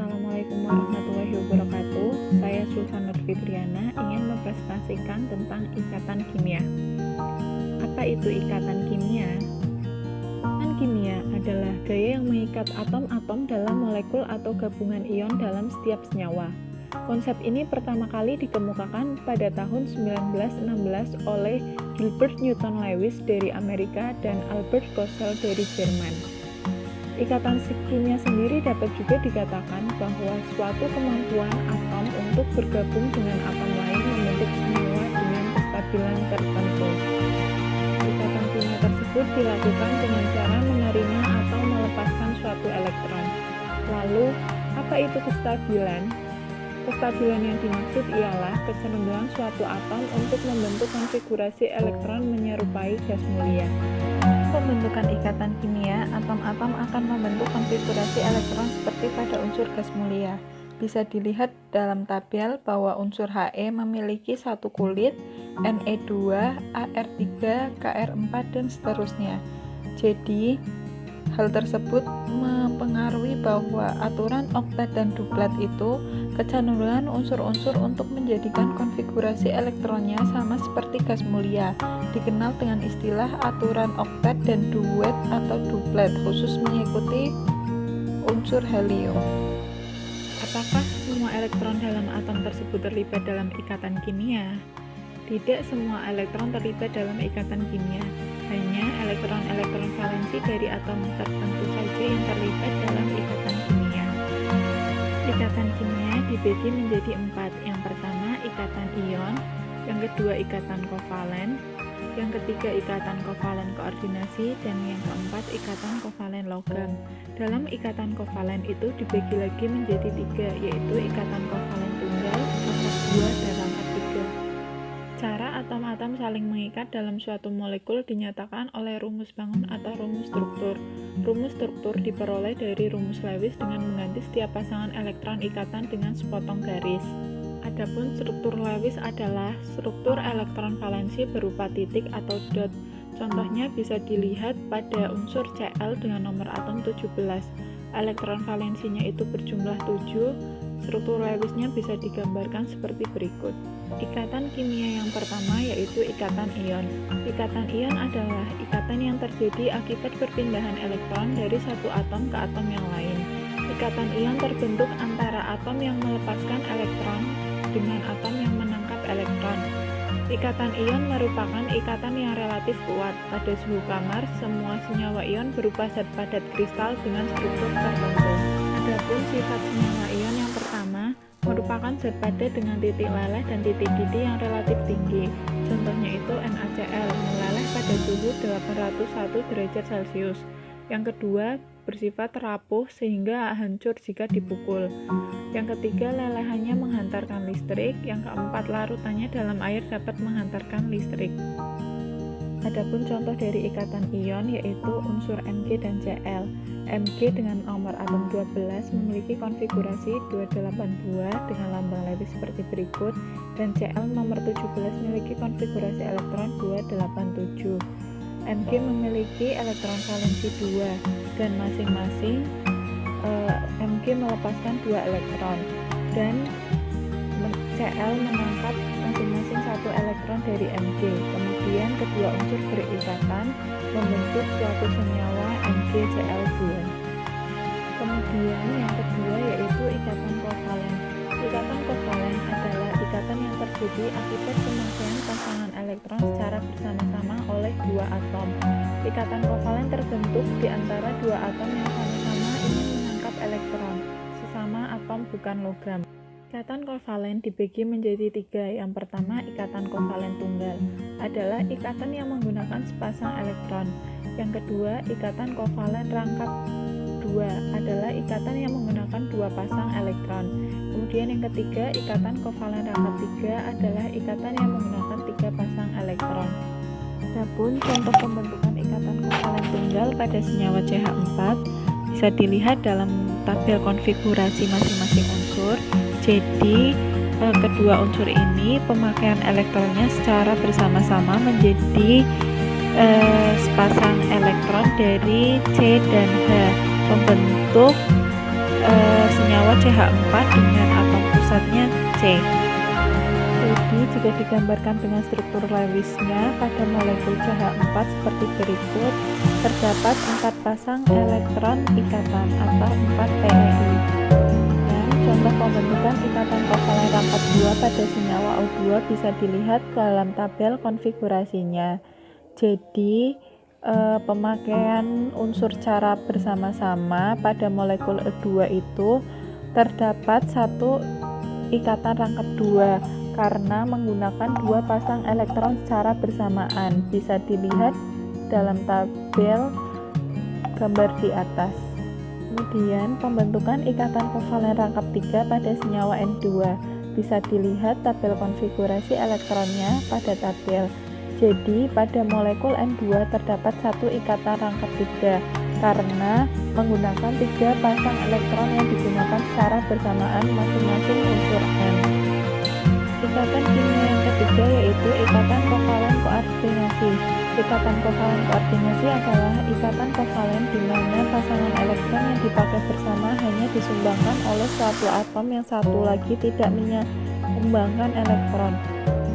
Assalamualaikum warahmatullahi wabarakatuh. Saya Sulfanur Fitriana ingin mempresentasikan tentang ikatan kimia. Apa itu ikatan kimia? Ikatan kimia adalah gaya yang mengikat atom-atom dalam molekul atau gabungan ion dalam setiap senyawa. Konsep ini pertama kali dikemukakan pada tahun 1916 oleh Gilbert Newton Lewis dari Amerika dan Albert Kossel dari Jerman. Ikatan kimia sendiri dapat juga dikatakan bahwa suatu kemampuan atom untuk bergabung dengan atom lain membentuk senyawa dengan kestabilan tertentu. Ikatan kimia tersebut dilakukan dengan cara menerima atau melepaskan suatu elektron. Lalu, apa itu kestabilan? Kestabilan yang dimaksud ialah kecenderungan suatu atom untuk membentuk konfigurasi elektron menyerupai gas mulia. Pembentukan ikatan kimia, atom-atom akan membentuk konfigurasi elektron seperti pada unsur gas mulia. Bisa dilihat dalam tabel bahwa unsur He memiliki satu kulit, Ne2, Ar3, Kr4, dan seterusnya. Jadi, hal tersebut mempengaruhi bahwa aturan oktet dan duplet itu kecenderungan unsur-unsur untuk menjadikan konfigurasi elektronnya sama seperti gas mulia, dikenal dengan istilah aturan oktet dan duet atau duplet, khusus mengikuti unsur helium. Apakah semua elektron dalam atom tersebut terlibat dalam ikatan kimia? Tidak semua elektron terlibat dalam ikatan kimia, hanya elektron-elektron valensi dari atom tertentu saja yang terlibat dalam ikatan kimia. Ikatan kimia dibagi menjadi 4. Yang pertama, ikatan ion, yang kedua, ikatan kovalen, yang ketiga, ikatan kovalen koordinasi, dan yang keempat, ikatan kovalen logam. Dalam ikatan kovalen itu dibagi lagi menjadi 3, yaitu ikatan kovalen tunggal, rangkap 2, dan rangkap 3. Cara atom-atom saling mengikat dalam suatu molekul dinyatakan oleh rumus bangun atau rumus struktur. Rumus struktur diperoleh dari rumus Lewis dengan mengganti setiap pasangan elektron ikatan dengan sepotong garis. Adapun struktur Lewis adalah struktur elektron valensi berupa titik atau dot. Contohnya bisa dilihat pada unsur Cl dengan nomor atom 17. Elektron valensinya itu berjumlah 7. Struktur Lewisnya bisa digambarkan seperti berikut. Ikatan kimia yang pertama yaitu ikatan ion. Ikatan ion adalah ikatan yang terjadi akibat perpindahan elektron dari satu atom ke atom yang lain. Ikatan ion terbentuk antara atom yang melepaskan elektron dengan atom yang menangkap elektron. Ikatan ion merupakan ikatan yang relatif kuat. Pada suhu kamar, semua senyawa ion berupa zat padat kristal dengan struktur tertentu. Adapun sifat senyawa ion yang pertama merupakan zat padat dengan titik leleh dan titik didih yang relatif tinggi. Contohnya itu NaCl, meleleh pada suhu 801 derajat Celcius. Yang kedua, bersifat rapuh sehingga hancur jika dipukul. Yang ketiga, lelehannya menghantarkan listrik. Yang keempat, larutannya dalam air dapat menghantarkan listrik. Adapun contoh dari ikatan ion yaitu unsur Mg dan Cl. Mg dengan nomor atom 12 memiliki konfigurasi 282 dengan lambang Lewis seperti berikut, dan Cl nomor 17 memiliki konfigurasi elektron 287. Mg memiliki elektron valensi 2 dan masing-masing Mg melepaskan 2 elektron dan Cl menangkap masing-masing 1 elektron dari Mg. Kemudian kedua unsur berikatan membentuk suatu senyawa MgCl2. Kemudian yang kedua yaitu ikatan kovalen. Ikatan kovalen adalah ikatan yang terjadi akibat pemakaian pasangan elektron secara bersama-sama oleh dua atom. Ikatan kovalen terbentuk di antara dua atom yang sama-sama ingin menangkap elektron, sesama atom bukan logam. Ikatan kovalen dibagi menjadi 3. Yang pertama, ikatan kovalen tunggal adalah ikatan yang menggunakan sepasang elektron. Yang kedua, ikatan kovalen rangkap 2 adalah ikatan yang menggunakan 2 pasang elektron. Kemudian yang ketiga, ikatan kovalen rangkap 3 adalah ikatan yang menggunakan 3 pasang elektron. Adapun contoh pembentukan ikatan kovalen tunggal pada senyawa CH4 bisa dilihat dalam tabel konfigurasi masing-masing unsur. Jadi kedua unsur ini pemakaian elektronnya secara bersama-sama menjadi sepasang elektron dari C dan H, membentuk senyawa CH4 dengan atom pusatnya C. Jadi jika digambarkan dengan struktur Lewisnya pada molekul CH4 seperti berikut, terdapat 4 pasang elektron ikatan atau 4 PEI. Dan contoh pembentukan ikatan kovalen rangkap 2 pada senyawa O2 bisa dilihat dalam tabel konfigurasinya. Jadi pemakaian unsur cara bersama-sama pada molekul E2 itu terdapat satu ikatan rangkap 2 karena menggunakan 2 pasang elektron secara bersamaan. Bisa dilihat dalam tabel gambar di atas. Kemudian pembentukan ikatan kovalen rangkap 3 pada senyawa N2. Bisa dilihat tabel konfigurasi elektronnya pada tabel. Jadi pada molekul N2 terdapat satu ikatan rangkap 3 karena menggunakan 3 pasang elektron yang digunakan secara bersamaan masing-masing unsur N. Ikatan kimia yang ketiga yaitu ikatan kovalen koordinasi. Ikatan kovalen koordinasi adalah ikatan kovalen di mana pasangan elektron yang dipakai bersama hanya disumbangkan oleh suatu atom yang satu lagi tidak menyumbangkan elektron.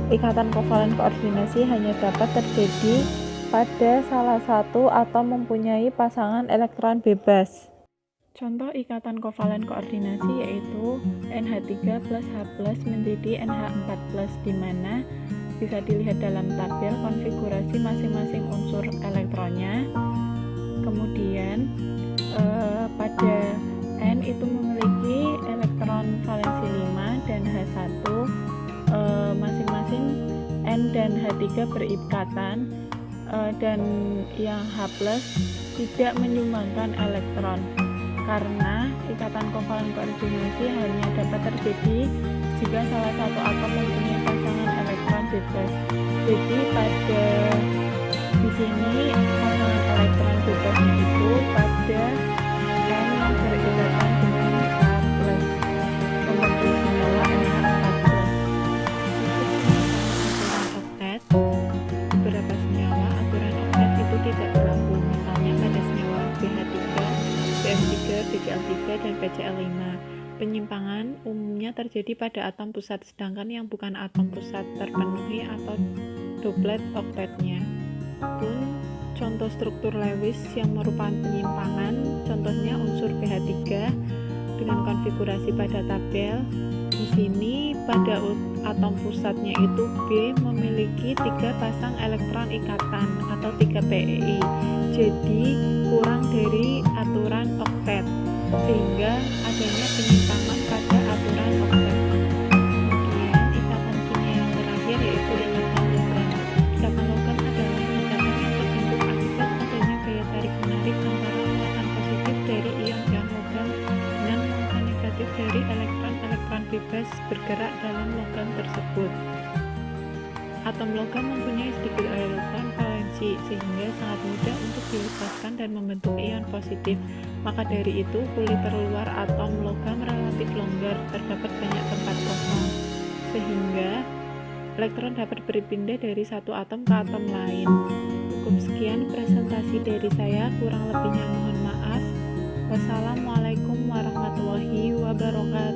Ikatan kovalen koordinasi hanya dapat terjadi pada salah satu atom mempunyai pasangan elektron bebas. Contoh ikatan kovalen koordinasi yaitu NH3 plus H plus menjadi NH4 di mana bisa dilihat dalam tabel konfigurasi masing-masing unsur elektronnya. Kemudian pada N itu memiliki elektron valensi 5 dan H1 masing-masing N dan H3 berikatan dan yang H plus tidak menyumbangkan elektron. Karena ikatan kovalen koordinasi hanya dapat terjadi jika salah satu atom mempunyai pasangan elektron bebas. Jadi pada di sini pasangan elektron bebasnya itu pada N yang berikatan dengan H plus membentuk senyawa NH4+. Aturan oktet, beberapa senyawa aturan oktet itu tidak berlaku. Misalnya pada senyawa BH3, BF3, BCl3, dan PCl5. Penyimpangan umumnya terjadi pada atom pusat, sedangkan yang bukan atom pusat terpenuhi atau doublet oktetnya. Pun contoh struktur Lewis yang merupakan penyimpangan, contohnya unsur BH3 dengan konfigurasi pada tabel. Di sini pada atom pusatnya itu B memiliki 3 pasang elektron ikatan atau 3 PEI. Jadi kurang dari aturan oktet, sehingga adanya penyimpangan pada aturan oktet. Kemudian ikatan kimia yang terakhir yaitu ikatan logam. Ikatan logam adalah ikatan yang terbentuk akibat adanya gaya tarik menarik antara muatan positif dari ion-ion logam dengan muatan negatif dari elektron-elektron bebas bergerak dalam logam tersebut. Atom logam mempunyai sedikit elektron valensi sehingga sangat mudah untuk dilepaskan dan membentuk ion positif. Maka dari itu kulit terluar atom logam relatif longgar, terdapat banyak tempat kosong sehingga elektron dapat berpindah dari satu atom ke atom lain. Cukup sekian presentasi dari saya, kurang lebihnya mohon maaf. Wassalamualaikum warahmatullahi wabarakatuh.